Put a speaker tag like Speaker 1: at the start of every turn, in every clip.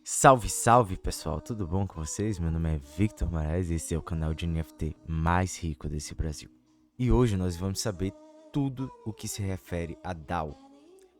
Speaker 1: Salve, salve pessoal, tudo bom com vocês? Meu nome é Victor Moraes e esse é o canal de NFT mais rico desse Brasil. E hoje nós vamos saber tudo o que se refere a DAO.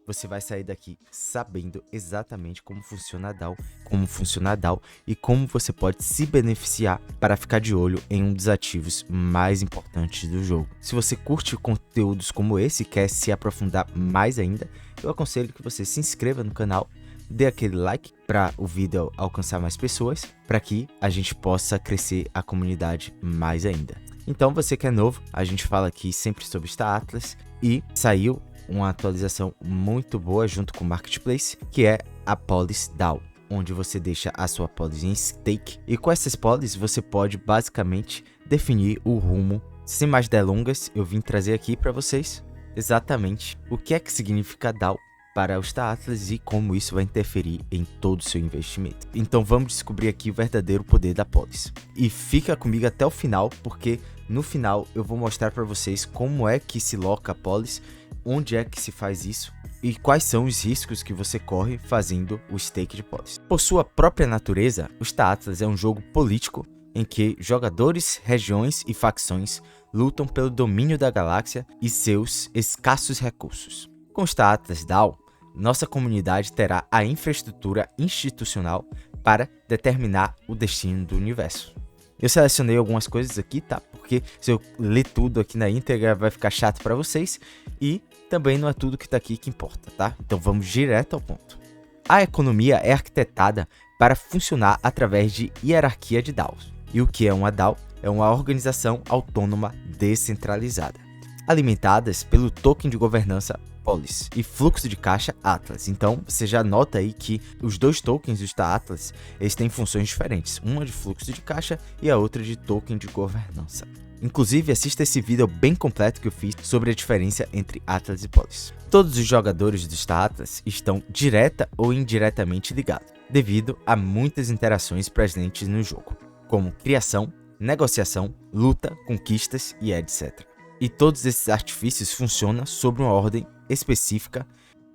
Speaker 1: Você vai sair daqui sabendo exatamente como funciona a DAO e como você pode se beneficiar para ficar de olho em um dos ativos mais importantes do jogo. Se você curte conteúdos como esse e quer se aprofundar mais ainda, eu aconselho que você se inscreva no canal, dê aquele like para o vídeo alcançar mais pessoas, para que a gente possa crescer a comunidade mais ainda. Então, você que é novo, a gente fala aqui sempre sobre Star Atlas e saiu uma atualização muito boa junto com o Marketplace, que é a Polis DAO, onde você deixa a sua Polis em stake e com essas Polis você pode basicamente definir o rumo. Sem mais delongas, eu vim trazer aqui para vocês exatamente o que é que significa DAO para o Star Atlas e como isso vai interferir em todo o seu investimento. Então vamos descobrir aqui o verdadeiro poder da Polis. E fica comigo até o final, porque no final eu vou mostrar para vocês como é que se loca a Polis, onde é que se faz isso e quais são os riscos que você corre fazendo o stake de Polis. Por sua própria natureza, o Star Atlas é um jogo político em que jogadores, regiões e facções lutam pelo domínio da galáxia e seus escassos recursos. Com o Star Atlas DAO, nossa comunidade terá a infraestrutura institucional para determinar o destino do universo. Eu selecionei algumas coisas aqui, tá? Porque se eu ler tudo aqui na íntegra vai ficar chato para vocês e também não é tudo que tá aqui que importa, tá? Então vamos direto ao ponto. A economia é arquitetada para funcionar através de hierarquia de DAOs. E o que é uma DAO? É uma organização autônoma descentralizada, alimentadas pelo token de governança Polis e fluxo de caixa Atlas. Então você já nota aí que os dois tokens do Star Atlas eles têm funções diferentes, uma de fluxo de caixa e a outra de token de governança. Inclusive assista esse vídeo bem completo que eu fiz sobre a diferença entre Atlas e Polis. Todos os jogadores do Star Atlas estão direta ou indiretamente ligados, devido a muitas interações presentes no jogo, como criação, negociação, luta, conquistas e etc. E todos esses artifícios funcionam sob uma ordem específica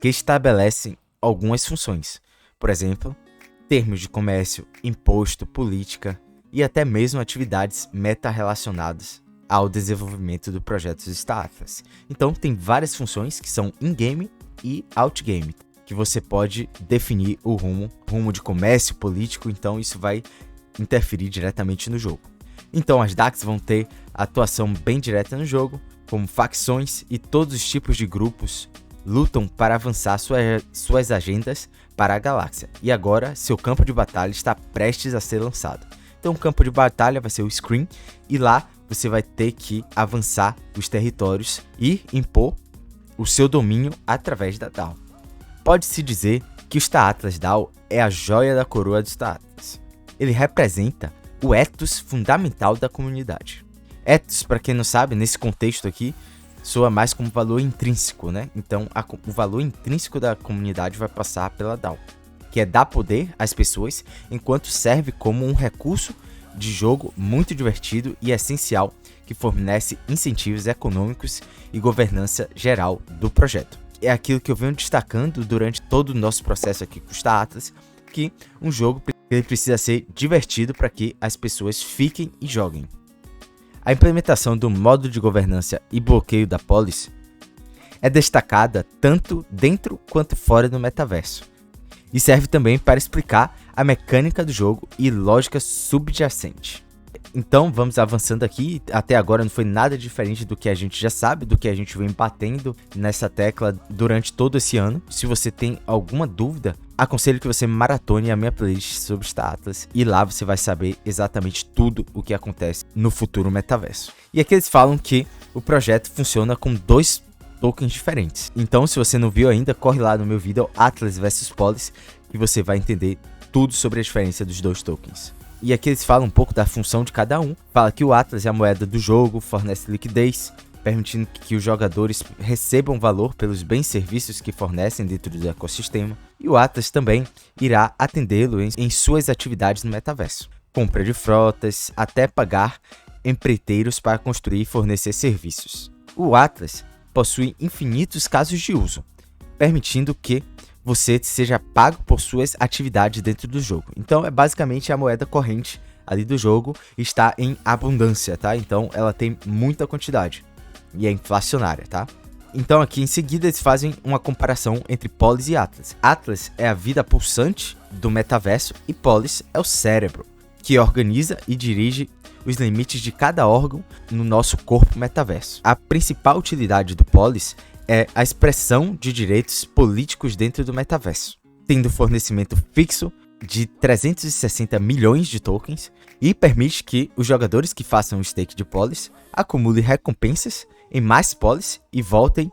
Speaker 1: que estabelecem algumas funções. Por exemplo, termos de comércio, imposto, política e até mesmo atividades meta-relacionadas ao desenvolvimento do projeto Star Atlas. Então tem várias funções que são in-game e out-game, que você pode definir o rumo de comércio político, então isso vai interferir diretamente no jogo. Então as DACs vão ter atuação bem direta no jogo, como facções e todos os tipos de grupos lutam para avançar suas agendas para a galáxia. E agora seu campo de batalha está prestes a ser lançado. Então o campo de batalha vai ser o Screen e lá você vai ter que avançar os territórios e impor o seu domínio através da DAO. Pode-se dizer que o Star Atlas DAO é a joia da coroa do Star Atlas. Ele representa o ethos fundamental da comunidade. Ethos, para quem não sabe, nesse contexto aqui, soa mais como valor intrínseco, né? Então, o valor intrínseco da comunidade vai passar pela DAO, que é dar poder às pessoas, enquanto serve como um recurso de jogo muito divertido e essencial que fornece incentivos econômicos e governança geral do projeto. É aquilo que eu venho destacando durante todo o nosso processo aqui com o Star Atlas, que um jogo ele precisa ser divertido para que as pessoas fiquem e joguem. A implementação do modo de governança e bloqueio da Polis é destacada tanto dentro quanto fora do metaverso e serve também para explicar a mecânica do jogo e lógica subjacente. Então vamos avançando aqui, até agora não foi nada diferente do que a gente já sabe, do que a gente vem batendo nessa tecla durante todo esse ano. Se você tem alguma dúvida, aconselho que você maratone a minha playlist sobre Star Atlas e lá você vai saber exatamente tudo o que acontece no futuro metaverso. E aqui eles falam que o projeto funciona com dois tokens diferentes. Então se você não viu ainda, corre lá no meu vídeo Atlas vs Polis que você vai entender tudo sobre a diferença dos dois tokens. E aqui eles falam um pouco da função de cada um. Fala que o Atlas é a moeda do jogo, fornece liquidez, permitindo que os jogadores recebam valor pelos bens e serviços que fornecem dentro do ecossistema. E o Atlas também irá atendê-lo em suas atividades no metaverso. Compra de frotas, até pagar empreiteiros para construir e fornecer serviços. O Atlas possui infinitos casos de uso, permitindo que você seja pago por suas atividades dentro do jogo. Então é basicamente a moeda corrente ali do jogo está em abundância, tá? Então ela tem muita quantidade e é inflacionária, tá? Então aqui em seguida eles fazem uma comparação entre Polis e Atlas. Atlas é a vida pulsante do metaverso e Polis é o cérebro, que organiza e dirige os limites de cada órgão no nosso corpo metaverso. A principal utilidade do Polis é a expressão de direitos políticos dentro do metaverso, tendo fornecimento fixo de 360 milhões de tokens e permite que os jogadores que façam o stake de Polis acumulem recompensas em mais Polis e voltem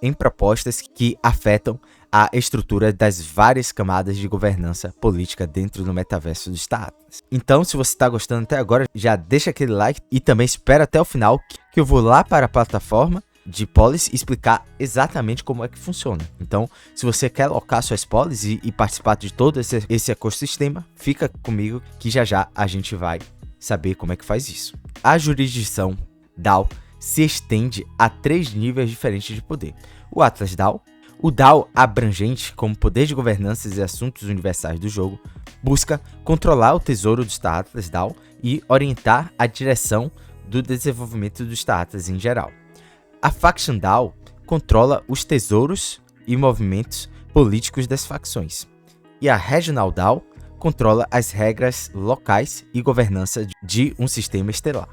Speaker 1: em propostas que afetam a estrutura das várias camadas de governança política dentro do metaverso do Star Atlas. Então, se você está gostando até agora, já deixa aquele like e também espera até o final que eu vou lá para a plataforma de Polis explicar exatamente como é que funciona. Então, se você quer alocar suas Polis e participar de todo esse ecossistema, fica comigo que já a gente vai saber como é que faz isso. A jurisdição DAO se estende a 3 níveis diferentes de poder. O Atlas DAO, o DAO abrangente como poder de governança e assuntos universais do jogo, busca controlar o tesouro do Star Atlas DAO e orientar a direção do desenvolvimento do Star Atlas em geral. A Faction DAO controla os tesouros e movimentos políticos das facções. E a Regional DAO controla as regras locais e governança de um sistema estelar.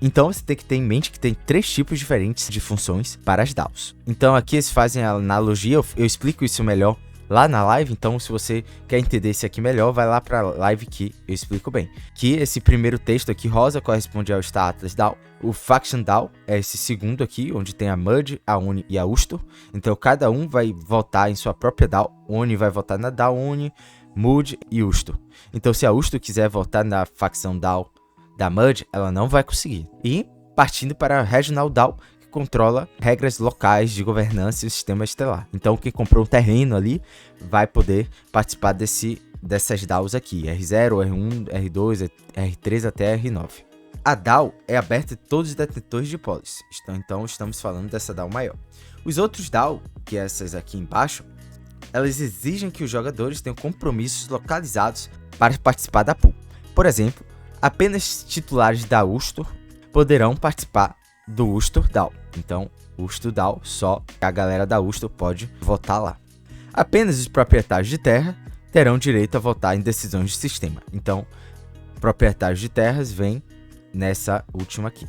Speaker 1: Então você tem que ter em mente que tem 3 tipos diferentes de funções para as DAOs. Então aqui eles fazem a analogia, eu explico isso melhor lá na live, então se você quer entender isso aqui melhor, vai lá para a live que eu explico bem. Que esse primeiro texto aqui rosa corresponde ao Star Atlas DAO, o Faction DAO é esse segundo aqui, onde tem a Mud, a Uni e a Ustor. Então cada um vai votar em sua própria DAO, Uni vai votar na DAO Uni, Mud e Ustor. Então se a Ustor quiser votar na facção DAO da Mud, ela não vai conseguir. E partindo para a Regional DAO, que controla regras locais de governança e o sistema estelar. Então quem comprou um terreno ali vai poder participar dessas DAOs aqui, R0, R1, R2, R3 até R9. A DAO é aberta a todos os detentores de Polis, então estamos falando dessa DAO maior. Os outros DAO, que é essas aqui embaixo, elas exigem que os jogadores tenham compromissos localizados para participar da pool. Por exemplo, apenas titulares da Ustor poderão participar do Ustor DAO. Então, Ustor DAO, só a galera da Ustor pode votar lá. Apenas os proprietários de terra terão direito a votar em decisões de sistema. Então, proprietários de terras vêm nessa última aqui.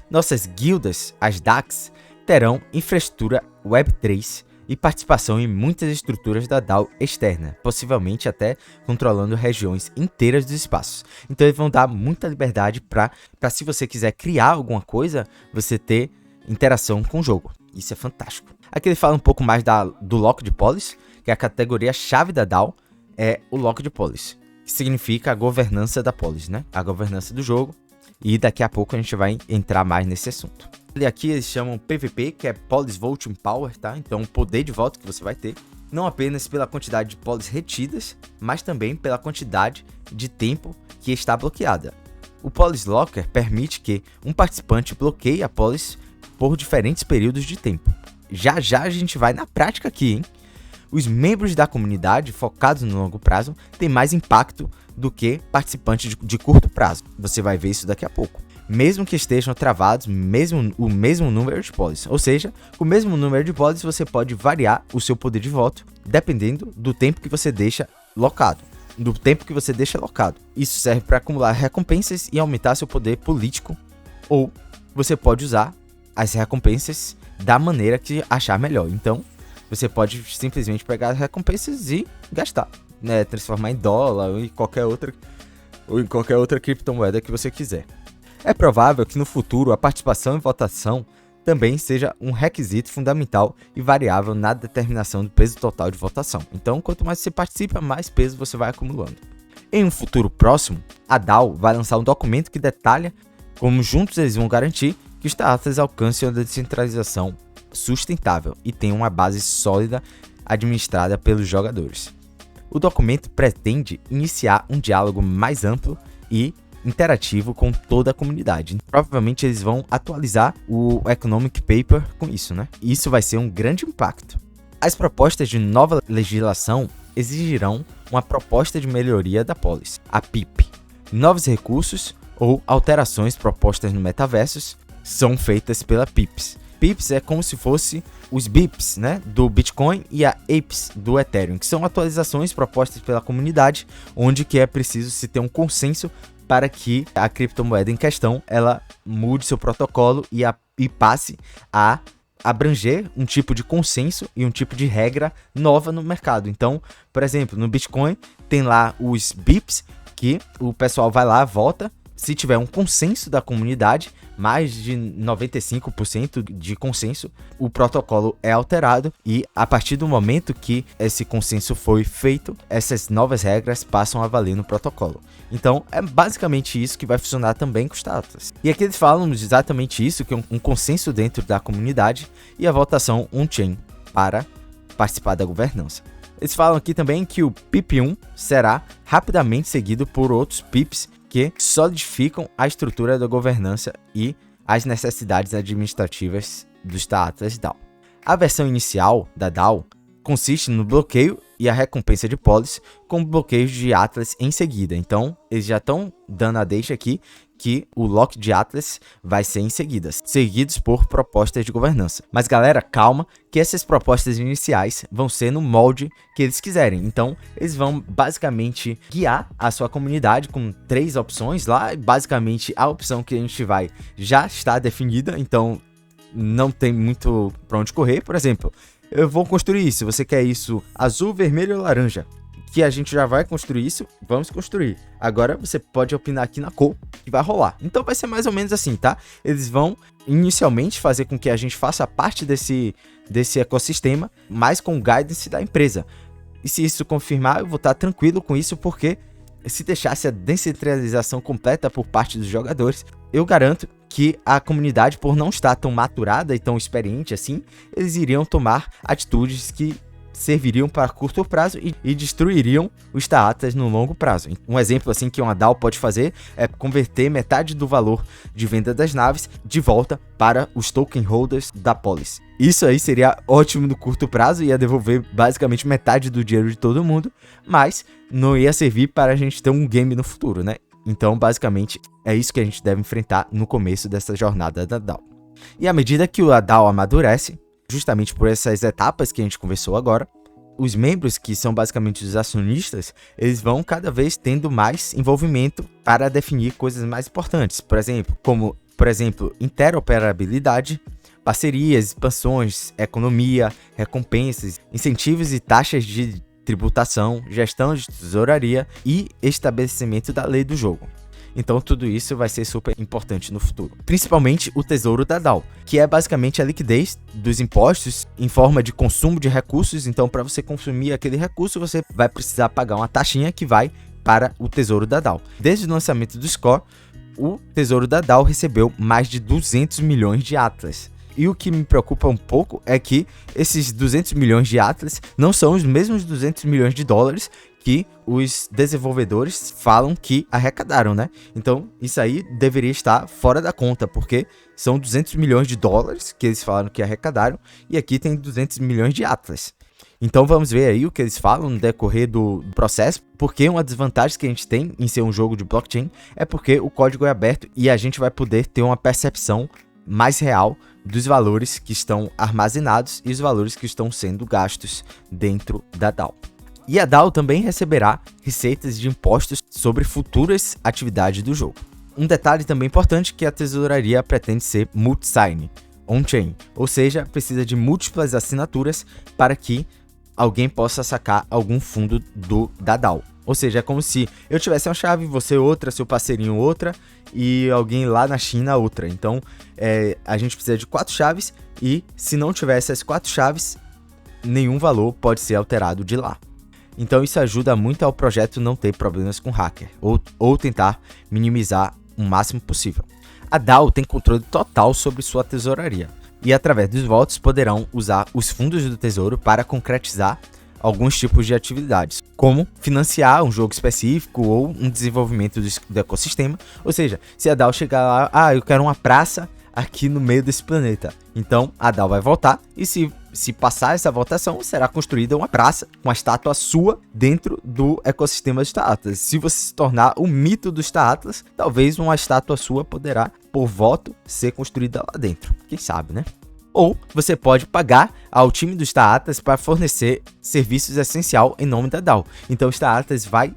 Speaker 1: Nossas guildas, as DACs, terão infraestrutura Web3 e participação em muitas estruturas da DAO externa, possivelmente até controlando regiões inteiras dos espaços. Então eles vão dar muita liberdade para se você quiser criar alguma coisa, você ter interação com o jogo. Isso é fantástico. Aqui ele fala um pouco mais do Lock de Polis, que é a categoria-chave da DAO, é o Lock de Polis, que significa a governança da Polis, né? A governança do jogo. E daqui a pouco a gente vai entrar mais nesse assunto. E aqui eles chamam PVP, que é Polis Voting Power, tá? Então o poder de voto que você vai ter, não apenas pela quantidade de Polis retidas, mas também pela quantidade de tempo que está bloqueada. O Polis Locker permite que um participante bloqueie a Polis por diferentes períodos de tempo. Já a gente vai na prática aqui, hein? Os membros da comunidade focados no longo prazo têm mais impacto do que participantes de curto prazo. Você vai ver isso daqui a pouco. Mesmo que estejam travados o mesmo número de Polis. Ou seja, com o mesmo número de Polis você pode variar o seu poder de voto dependendo do tempo que você deixa locado. Isso serve para acumular recompensas e aumentar seu poder político. Ou você pode usar as recompensas da maneira que achar melhor. Então, você pode simplesmente pegar as recompensas e gastar, né? Transformar em dólar ou em qualquer outra criptomoeda que você quiser. É provável que no futuro a participação e votação também seja um requisito fundamental e variável na determinação do peso total de votação. Então, quanto mais você participa, mais peso você vai acumulando. Em um futuro próximo, a DAO vai lançar um documento que detalha como juntos eles vão garantir que os Star Atlas alcancem uma descentralização sustentável e tenham uma base sólida administrada pelos jogadores. O documento pretende iniciar um diálogo mais amplo e interativo com toda a comunidade. Provavelmente eles vão atualizar o Economic Paper com isso, né? Isso vai ser um grande impacto. As propostas de nova legislação exigirão uma proposta de melhoria da policy, a PIP. Novos recursos ou alterações propostas no metaverso são feitas pela PIPs. PIPs é como se fosse os BIPs, né, do Bitcoin e a APEs do Ethereum, que são atualizações propostas pela comunidade, onde que é preciso se ter um consenso para que a criptomoeda em questão ela mude seu protocolo e passe a abranger um tipo de consenso e um tipo de regra nova no mercado. Então, por exemplo, no Bitcoin tem lá os BIPs, que o pessoal vai lá, vota. Se tiver um consenso da comunidade, mais de 95% de consenso, o protocolo é alterado e a partir do momento que esse consenso foi feito, essas novas regras passam a valer no protocolo. Então, é basicamente isso que vai funcionar também com os Atlas. E aqui eles falam exatamente isso, que é um consenso dentro da comunidade e a votação on-chain para participar da governança. Eles falam aqui também que o PIP1 será rapidamente seguido por outros PIPs que solidificam a estrutura da governança e as necessidades administrativas do Star Atlas DAO. A versão inicial da DAO consiste no bloqueio e a recompensa de policy com bloqueios de Atlas em seguida. Então, eles já estão dando a deixa aqui que o lock de Atlas vai ser em seguida, seguidos por propostas de governança. Mas galera, calma, que essas propostas iniciais vão ser no molde que eles quiserem. Então, eles vão basicamente guiar a sua comunidade com 3 opções lá. Basicamente, a opção que a gente vai já está definida, então não tem muito para onde correr. Por exemplo, eu vou construir isso, você quer isso azul, vermelho ou laranja? Que a gente já vai construir isso, vamos construir. Agora você pode opinar aqui na cor que vai rolar. Então vai ser mais ou menos assim, tá? Eles vão inicialmente fazer com que a gente faça parte desse ecossistema, mas com o guidance da empresa. E se isso confirmar, eu vou estar tranquilo com isso, porque se deixasse a descentralização completa por parte dos jogadores, eu garanto que a comunidade, por não estar tão maturada e tão experiente assim, eles iriam tomar atitudes que serviriam para curto prazo e destruiriam os Star Atlas no longo prazo. Um exemplo assim que uma DAO pode fazer é converter metade do valor de venda das naves de volta para os token holders da policy. Isso aí seria ótimo no curto prazo, ia devolver basicamente metade do dinheiro de todo mundo, mas não ia servir para a gente ter um game no futuro, né? Então, basicamente, é isso que a gente deve enfrentar no começo dessa jornada da DAO. E à medida que a DAO amadurece, justamente por essas etapas que a gente conversou agora, os membros, que são basicamente os acionistas, eles vão cada vez tendo mais envolvimento para definir coisas mais importantes. Por exemplo, interoperabilidade, parcerias, expansões, economia, recompensas, incentivos e taxas de tributação, gestão de tesouraria e estabelecimento da lei do jogo. Então tudo isso vai ser super importante no futuro. Principalmente o tesouro da DAO, que é basicamente a liquidez dos impostos em forma de consumo de recursos. Então, para você consumir aquele recurso, você vai precisar pagar uma taxinha que vai para o tesouro da DAO. Desde o lançamento do Score, o tesouro da DAO recebeu mais de 200 milhões de Atlas. E o que me preocupa um pouco é que esses 200 milhões de Atlas não são os mesmos 200 milhões de dólares que os desenvolvedores falam que arrecadaram, né? Então, isso aí deveria estar fora da conta, porque são 200 milhões de dólares que eles falaram que arrecadaram, e aqui tem 200 milhões de Atlas. Então, vamos ver aí o que eles falam no decorrer do processo, porque uma das vantagens que a gente tem em ser um jogo de blockchain é porque o código é aberto e a gente vai poder ter uma percepção mais real dos valores que estão armazenados e os valores que estão sendo gastos dentro da DAO. E a DAO também receberá receitas de impostos sobre futuras atividades do jogo. Um detalhe também importante é que a tesouraria pretende ser multi-sign, on-chain, ou seja, precisa de múltiplas assinaturas para que alguém possa sacar algum fundo da DAO. Ou seja, é como se eu tivesse uma chave, você outra, seu parceirinho outra e alguém lá na China outra. Então, a gente precisa de 4 chaves e se não tiver essas 4 chaves, nenhum valor pode ser alterado de lá. Então isso ajuda muito ao projeto não ter problemas com hacker, ou tentar minimizar o máximo possível. A DAO tem controle total sobre sua tesouraria, e através dos votos poderão usar os fundos do tesouro para concretizar alguns tipos de atividades, como financiar um jogo específico ou um desenvolvimento do ecossistema. Ou seja, se a DAO chegar lá, eu quero uma praça aqui no meio desse planeta, então a DAO vai votar, e se se passar essa votação, será construída uma praça, uma estátua sua dentro do ecossistema do Star Atlas. Se você se tornar o mito do Star Atlas, talvez uma estátua sua poderá, por voto, ser construída lá dentro. Quem sabe, né? Ou você pode pagar ao time do Star Atlas para fornecer serviços essenciais em nome da DAO. Então o Star Atlas vai,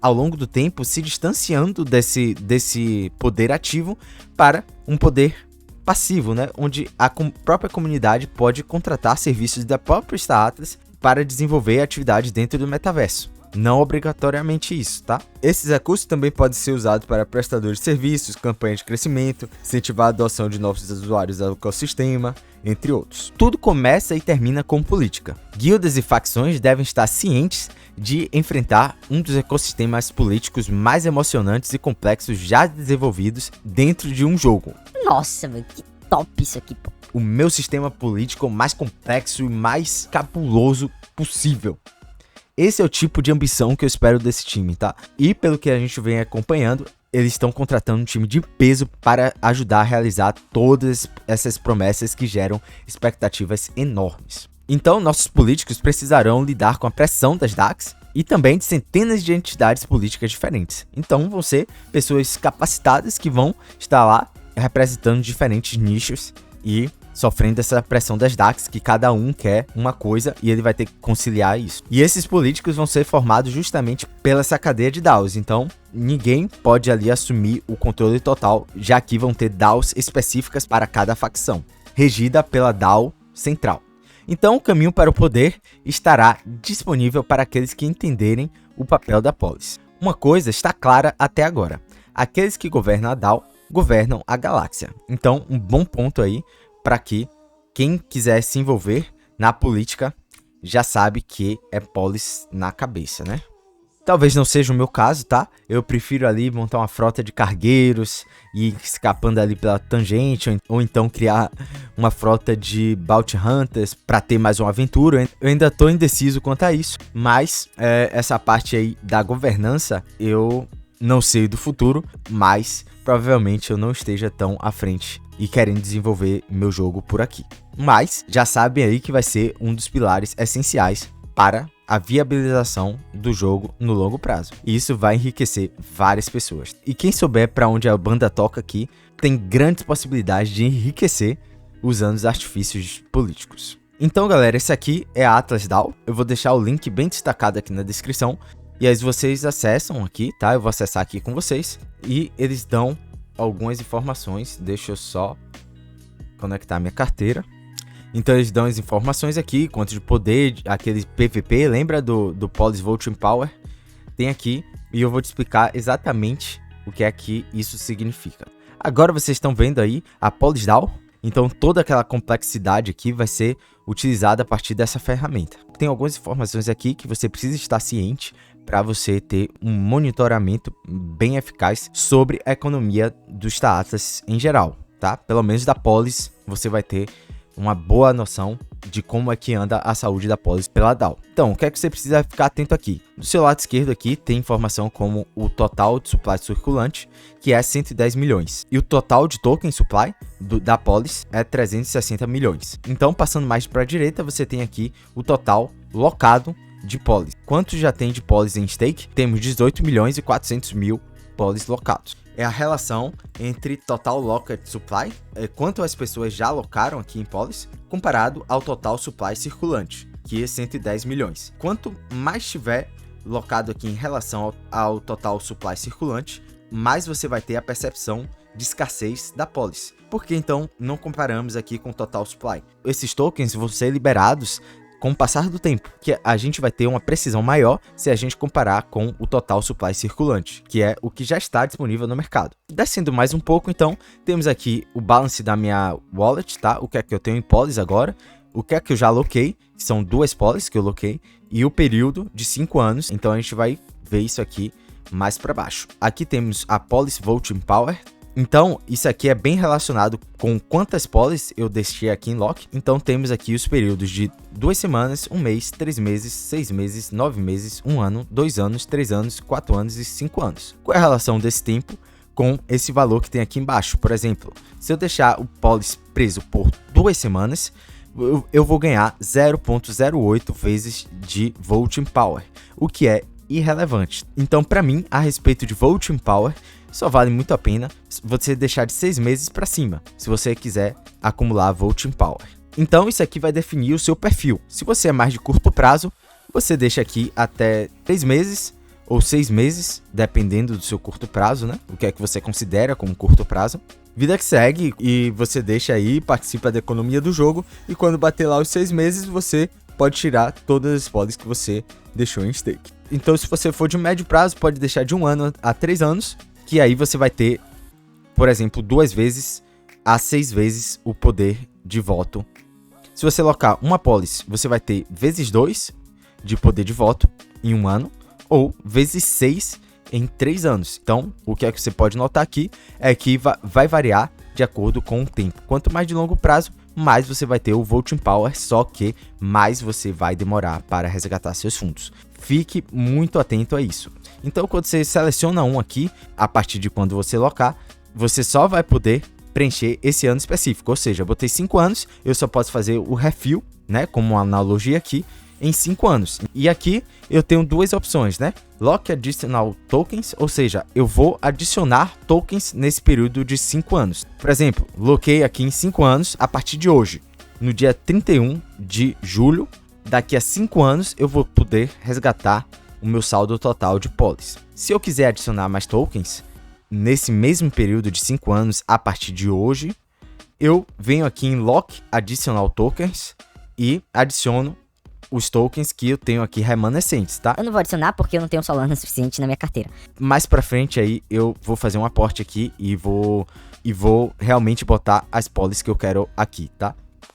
Speaker 1: ao longo do tempo, se distanciando desse poder ativo para um poder passivo, né? Onde a própria comunidade pode contratar serviços da própria Star Atlas para desenvolver atividades dentro do metaverso. Não obrigatoriamente isso, tá? Esses recursos também podem ser usados para prestadores de serviços, campanhas de crescimento, incentivar a adoção de novos usuários ao ecossistema, entre outros. Tudo começa e termina com política. Guildas e facções devem estar cientes de enfrentar um dos ecossistemas políticos mais emocionantes e complexos já desenvolvidos dentro de um jogo.
Speaker 2: Nossa, velho, que top isso aqui, pô.
Speaker 1: O meu sistema político mais complexo e mais cabuloso possível. Esse é o tipo de ambição que eu espero desse time, tá? E pelo que a gente vem acompanhando, eles estão contratando um time de peso para ajudar a realizar todas essas promessas que geram expectativas enormes. Então, nossos políticos precisarão lidar com a pressão das DACs e também de centenas de entidades políticas diferentes. Então, vão ser pessoas capacitadas que vão estar lá representando diferentes nichos e sofrendo essa pressão das DACs, que cada um quer uma coisa e ele vai ter que conciliar isso. E esses políticos vão ser formados justamente pela essa cadeia de DAOs, então ninguém pode ali assumir o controle total, já que vão ter DAOs específicas para cada facção, regida pela DAO central. Então o caminho para o poder estará disponível para aqueles que entenderem o papel da polis. Uma coisa está clara até agora: aqueles que governam a DAO governam a galáxia. Então um bom ponto aí para que quem quiser se envolver na política já sabe que é polis na cabeça, né? Talvez não seja o meu caso, tá? Eu prefiro ali montar uma frota de cargueiros e ir escapando ali pela tangente, ou então criar uma frota de Bounty Hunters para ter mais uma aventura. Eu ainda tô indeciso quanto a isso, mas essa parte aí da governança eu não sei do futuro, mas provavelmente eu não esteja tão à frente e querendo desenvolver meu jogo por aqui. Mas já sabem aí que vai ser um dos pilares essenciais para a viabilização do jogo no longo prazo. E isso vai enriquecer várias pessoas. E quem souber para onde a banda toca aqui, tem grandes possibilidades de enriquecer usando os artifícios políticos. Então, galera, esse aqui é a Atlas DAO. Eu vou deixar o link bem destacado aqui na descrição. E aí vocês acessam aqui, tá? Eu vou acessar aqui com vocês. E eles dão algumas informações. Deixa eu só conectar minha carteira. Então eles dão as informações aqui, quanto de poder, aquele PVP, lembra do Polis Voting Power? Tem aqui, e eu vou te explicar exatamente o que é que isso significa. Agora vocês estão vendo aí a Polis DAO, então toda aquela complexidade aqui vai ser utilizada a partir dessa ferramenta. Tem algumas informações aqui que você precisa estar ciente para você ter um monitoramento bem eficaz sobre a economia do Star Atlas em geral, tá? Pelo menos da Polis você vai ter uma boa noção de como é que anda a saúde da Polis pela DAO. Então, o que é que você precisa ficar atento aqui? Do seu lado esquerdo aqui tem informação como o total de supply circulante, que é 110 milhões. E o total de token supply da Polis é 360 milhões. Então, passando mais para a direita, você tem aqui o total locado de Polis. Quanto já tem de Polis em stake? Temos 18 milhões e 400 mil Polis locados. É a relação entre total locked supply, quanto as pessoas já alocaram aqui em Polis, comparado ao total supply circulante, que é 110 milhões. Quanto mais tiver locado aqui em relação ao total supply circulante, mais você vai ter a percepção de escassez da Polis. Por que então não comparamos aqui com o total supply? Esses tokens vão ser liberados com o passar do tempo, que a gente vai ter uma precisão maior se a gente comparar com o total supply circulante, que é o que já está disponível no mercado. Descendo mais um pouco, então, temos aqui o balance da minha wallet, tá? O que é que eu tenho em Polis agora, o que é que eu já aloquei, que são 2 Polis que eu aloquei, e o período de 5 anos, então a gente vai ver isso aqui mais para baixo. Aqui temos a Polis Voting Power. Então, isso aqui é bem relacionado com quantas Polis eu deixei aqui em lock. Então, temos aqui os períodos de 2 semanas, 1 mês, 3 meses, 6 meses, 9 meses, 1 ano, 2 anos, 3 anos, 4 anos e 5 anos. Qual é a relação desse tempo com esse valor que tem aqui embaixo? Por exemplo, se eu deixar o Polis preso por 2 semanas, eu vou ganhar 0,08 vezes de Voting Power, o que é irrelevante. Então, para mim, a respeito de Voting Power, só vale muito a pena você deixar de 6 meses para cima, se você quiser acumular Voting Power. Então, isso aqui vai definir o seu perfil. Se você é mais de curto prazo, você deixa aqui até 3 meses ou 6 meses, dependendo do seu curto prazo, né? O que é que você considera como curto prazo. Vida que segue, e você deixa aí, participa da economia do jogo, e quando bater lá os 6 meses, você pode tirar todas as spoilers que você deixou em stake. Então, se você for de médio prazo, pode deixar de 1 ano a 3 anos, que aí você vai ter, por exemplo, 2 vezes a 6 vezes o poder de voto. Se você locar uma policy, você vai ter vezes 2 de poder de voto em 1 ano, ou vezes 6 em 3 anos. Então, o que é que você pode notar aqui é que vai variar de acordo com o tempo. Quanto mais de longo prazo, mais você vai ter o Voting Power, só que mais você vai demorar para resgatar seus fundos. Fique muito atento a isso. Então, quando você seleciona um aqui, a partir de quando você locar, você só vai poder preencher esse ano específico. Ou seja, eu botei 5 anos, eu só posso fazer o refill, né, como uma analogia aqui, em 5 anos. E aqui eu tenho 2 opções, né? Lock Additional Tokens, ou seja, eu vou adicionar tokens nesse período de 5 anos. Por exemplo, loquei aqui em 5 anos a partir de hoje. No dia 31 de julho, daqui a 5 anos, eu vou poder resgatar o meu saldo total de polis. Se eu quiser adicionar mais tokens, nesse mesmo período de 5 anos, a partir de hoje, eu venho aqui em Lock Additional Tokens e adiciono os tokens que eu tenho aqui remanescentes, tá?
Speaker 2: Eu não vou adicionar porque eu não tenho Solana suficiente na minha carteira.
Speaker 1: Mais pra frente aí eu vou fazer um aporte aqui e vou realmente botar as polis que eu quero aqui, tá?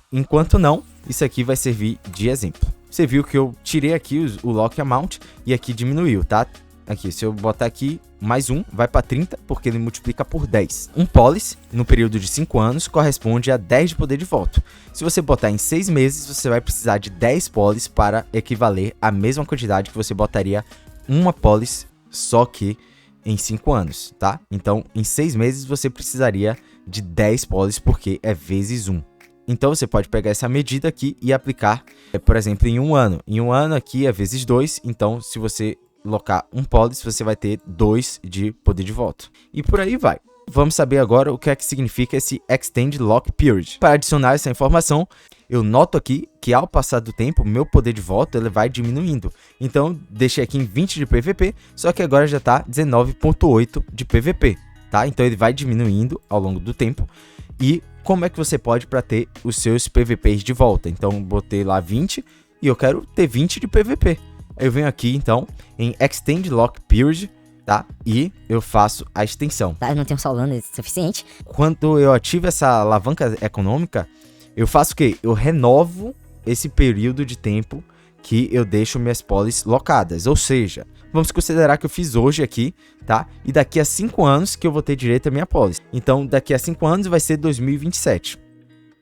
Speaker 1: Enquanto não, isso aqui vai servir de exemplo. Você viu que eu tirei aqui o lock amount e aqui diminuiu, tá? Aqui, se eu botar aqui mais 1, vai para 30, porque ele multiplica por 10. Um policy, no período de 5 anos, corresponde a 10 de poder de voto. Se você botar em 6 meses, você vai precisar de 10 policies para equivaler à mesma quantidade que você botaria uma policy, só que em 5 anos, tá? Então, em 6 meses, você precisaria de 10 policies, porque é vezes 1. Então, você pode pegar essa medida aqui e aplicar, por exemplo, em 1 ano. Em 1 ano aqui é vezes 2, então, se você locar um policy, você vai ter 2 de poder de voto. E por aí vai. Vamos saber agora o que é que significa esse Extend Lock Period. Para adicionar essa informação, eu noto aqui que ao passar do tempo, meu poder de voto ele vai diminuindo. Então, deixei aqui em 20 de PVP, só que agora já está 19,8 de PVP, tá? Então, ele vai diminuindo ao longo do tempo. E como é que você pode para ter os seus PVPs de volta? Então, botei lá 20 e eu quero ter 20 de PVP. Eu venho aqui, então, em Extend Lock Period, tá? E eu faço a extensão.
Speaker 2: Tá, eu não tenho Solana suficiente.
Speaker 1: Quando eu ativo essa alavanca econômica, eu faço o quê? Eu renovo esse período de tempo que eu deixo minhas polis locadas. Ou seja, vamos considerar que eu fiz hoje aqui, tá? E daqui a 5 anos que eu vou ter direito à minha polis. Então, daqui a 5 anos vai ser 2027.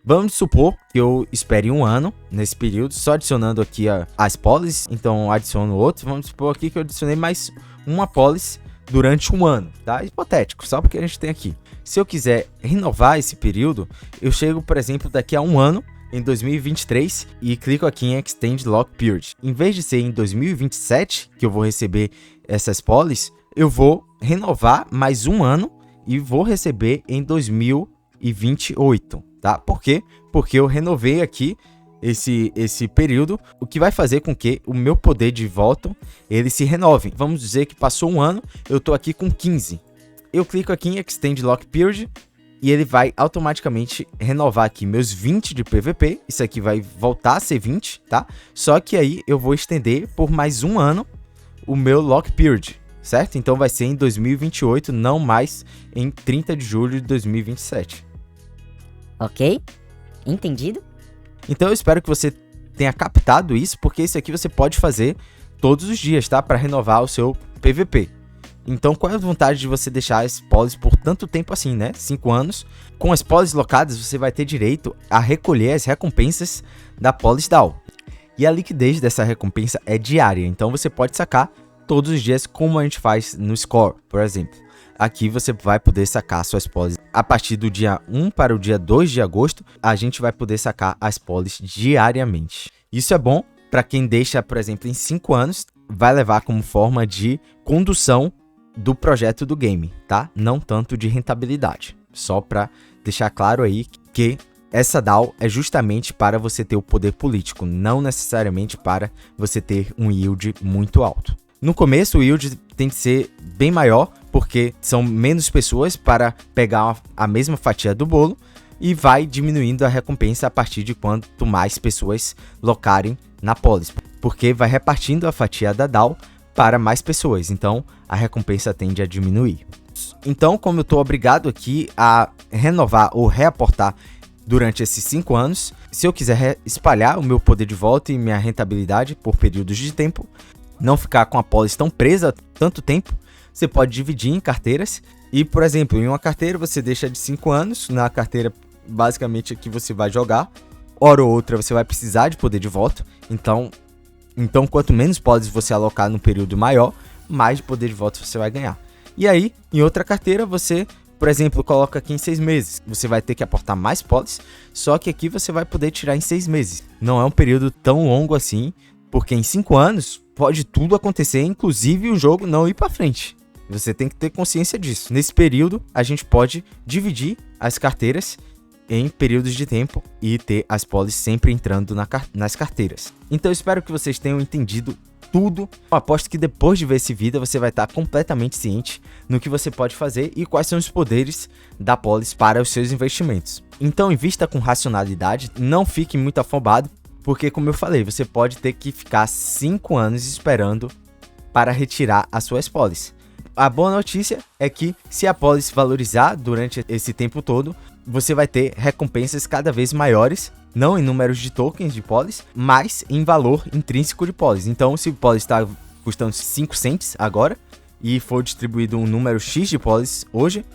Speaker 1: Vamos supor que eu espere 1 ano nesse período, só adicionando aqui as policies, então adiciono outro. Vamos supor aqui que eu adicionei mais uma policy durante 1 ano, tá? Hipotético, só porque a gente tem aqui. Se eu quiser renovar esse período, eu chego, por exemplo, daqui a 1 ano, em 2023, e clico aqui em Extend Lock Period. Em vez de ser em 2027, que eu vou receber essas policies, eu vou renovar mais 1 ano e vou receber em 2028. Tá? Por quê? Porque eu renovei aqui esse período, o que vai fazer com que o meu poder de voto ele se renove. Vamos dizer que passou 1 ano, eu tô aqui com 15. Eu clico aqui em Extend Lock Period e ele vai automaticamente renovar aqui meus 20 de PVP. Isso aqui vai voltar a ser 20, tá? Só que aí eu vou estender por mais 1 ano o meu Lock Period, certo? Então vai ser em 2028, não mais em 30 de julho de 2027.
Speaker 2: Ok, entendido.
Speaker 1: Então eu espero que você tenha captado isso, porque isso aqui você pode fazer todos os dias, tá? Para renovar o seu PVP. Então qual é a vantagem de você deixar as polis por tanto tempo assim, né? 5 anos. Com as polis locadas, você vai ter direito a recolher as recompensas da polis DAO. E a liquidez dessa recompensa é diária, então você pode sacar todos os dias, como a gente faz no Score, por exemplo. Aqui você vai poder sacar suas polis a partir do dia 1 para o dia 2 de agosto. A gente vai poder sacar as polis diariamente. Isso é bom para quem deixa, por exemplo, em 5 anos, vai levar como forma de condução do projeto do game, tá? Não tanto de rentabilidade. Só para deixar claro aí que essa DAO é justamente para você ter o poder político, não necessariamente para você ter um yield muito alto. No começo, o yield tem que ser bem maior, porque são menos pessoas para pegar a mesma fatia do bolo, e vai diminuindo a recompensa a partir de quanto mais pessoas locarem na polis, porque vai repartindo a fatia da DAO para mais pessoas, então a recompensa tende a diminuir. Então, como eu estou obrigado aqui a renovar ou reaportar durante esses 5 anos, se eu quiser espalhar o meu poder de volta e minha rentabilidade por períodos de tempo, não ficar com a polis tão presa tanto tempo, você pode dividir em carteiras. E, por exemplo, em uma carteira você deixa de 5 anos, na carteira basicamente que você vai jogar, hora ou outra você vai precisar de poder de voto, então quanto menos polis você alocar no período maior, mais poder de voto você vai ganhar. E aí, em outra carteira, você, por exemplo, coloca aqui em 6 meses. Você vai ter que aportar mais polis, só que aqui você vai poder tirar em 6 meses. Não é um período tão longo assim, porque em 5 anos pode tudo acontecer, inclusive o jogo não ir para frente. Você tem que ter consciência disso. Nesse período, a gente pode dividir as carteiras em períodos de tempo e ter as polis sempre entrando nas carteiras. Então, eu espero que vocês tenham entendido tudo. Eu aposto que depois de ver esse vídeo, você vai estar completamente ciente no que você pode fazer e quais são os poderes da polis para os seus investimentos. Então, invista com racionalidade, não fique muito afobado, porque, como eu falei, você pode ter que ficar 5 anos esperando para retirar as suas polis. A boa notícia é que, se a polis valorizar durante esse tempo todo, você vai ter recompensas cada vez maiores, não em números de tokens de polis, mas em valor intrínseco de polis. Então, se o polis está custando 5 cents agora e for distribuído um número X de polis hoje,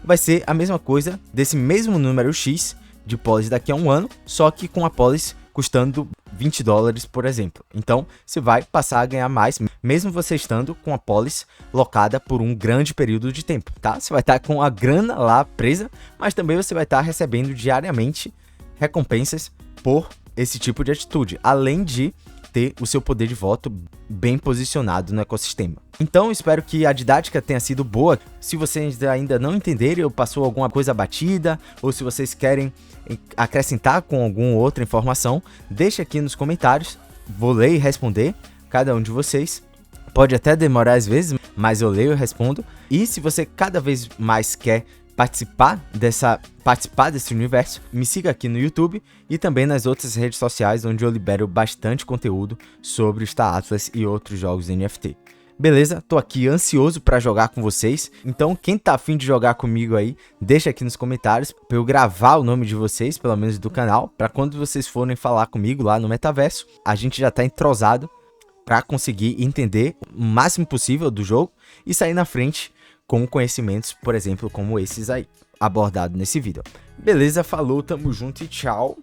Speaker 1: vai ser a mesma coisa desse mesmo número X de polis daqui a um ano, só que com a polis custando $20, por exemplo. Então, você vai passar a ganhar mais, mesmo você estando com a polis locada por um grande período de tempo, tá? Você vai estar com a grana lá presa, mas também você vai estar recebendo diariamente recompensas por esse tipo de atitude, além de ter o seu poder de voto bem posicionado no ecossistema. Então, espero que a didática tenha sido boa. Se vocês ainda não entenderem ou passou alguma coisa batida, ou se vocês querem acrescentar com alguma outra informação, deixa aqui nos comentários. Vou ler e responder cada um de vocês. Pode até demorar às vezes, mas eu leio e respondo. E se você cada vez mais quer participar desse universo, me siga aqui no YouTube e também nas outras redes sociais, onde eu libero bastante conteúdo sobre o Star Atlas e outros jogos NFT. Beleza? Tô aqui ansioso para jogar com vocês, então quem tá afim de jogar comigo aí, deixa aqui nos comentários para eu gravar o nome de vocês, pelo menos do canal, para quando vocês forem falar comigo lá no metaverso, a gente já tá entrosado para conseguir entender o máximo possível do jogo e sair na frente com conhecimentos, por exemplo, como esses aí, abordados nesse vídeo. Beleza? Falou, tamo junto e tchau!